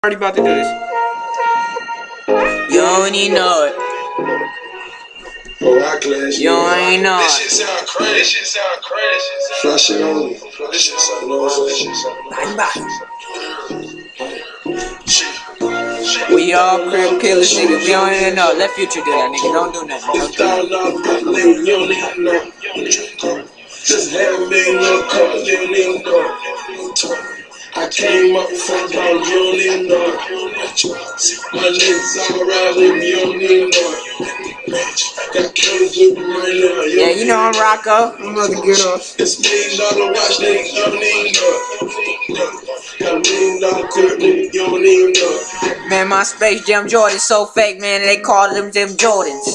Already about to do this. You don't even know it. You ain't know This it. shit sound crazy. This shit sound crazy. Flush it on me. This shit sound We all crib killers, nigga. We don't even know. Let Future do that, nigga. Don't do nothing. Don't do nothing. You don't even know. Just have me in your car. You don't even know. I came up from down. You don't even know. My niggas all around him. You don't even know. Got killers with me right now. Yeah, you know I'm Rocco. I'm about to get off. It's $1 million watch, nigga. You don't even know. Got $1 million clip, nigga. You don't even know. Man, my Space Jam Jordan's so fake, man. They called them Jordans.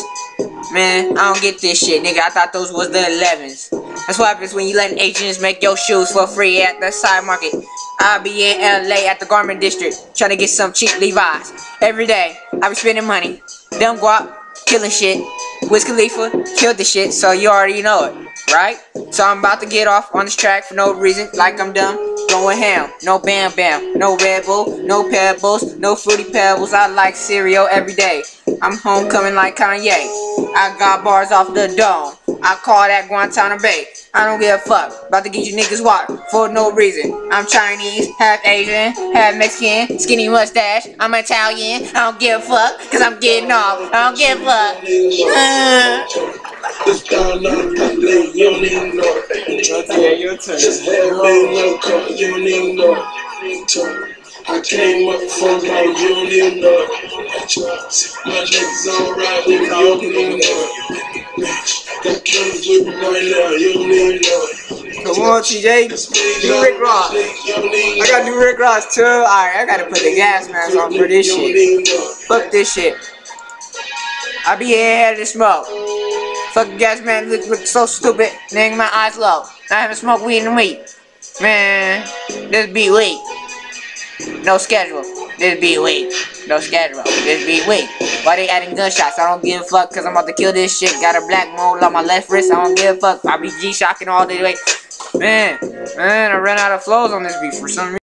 Man, I don't get this shit, nigga. I thought those was the 11s. That's what happens when you letting Asians make your shoes for free at the side market. I be in LA at the garment district trying to get some cheap Levi's. Every day, I be spending money. Dumb guap, killing shit. Wiz Khalifa killed the shit, so you already know it, right? So I'm about to get off on this track for no reason, like I'm dumb. Going ham, no bam bam, no Red Bull, no Pebbles, no Fruity Pebbles. I like cereal every day. I'm homecoming like Kanye. I got bars off the dome. I call that Guantanamo Bay. I don't give a fuck. About to get you niggas water for no reason. I'm Chinese, half Asian, half Mexican, skinny mustache. I'm Italian. I don't give a fuck, cause I'm getting off. I don't give a fuck. It's down on the lane, you don't even know. Yeah, your turn. Just have me in your car, you don't even know. I came up from down, you don't even know. My niggas all right with me, you don't even know. Got killers with me right now, you don't even know. Come on, TJ. Do Rick Ross. I gotta do Rick Ross too. Alright, I gotta put the gas mask on for this shit. Fuck this shit. I be ahead of the smoke. Fucking gas man look so stupid. Nigga, my eyes low. I haven't smoked weed in a week. Man, this be weak. No schedule. This be weak. No schedule. This be weak. Why they adding gunshots? I don't give a fuck cause I'm about to kill this shit. Got a black mold on my left wrist. I don't give a fuck. I be G-shocking all the way. Man, I ran out of flows on this beat for some reason.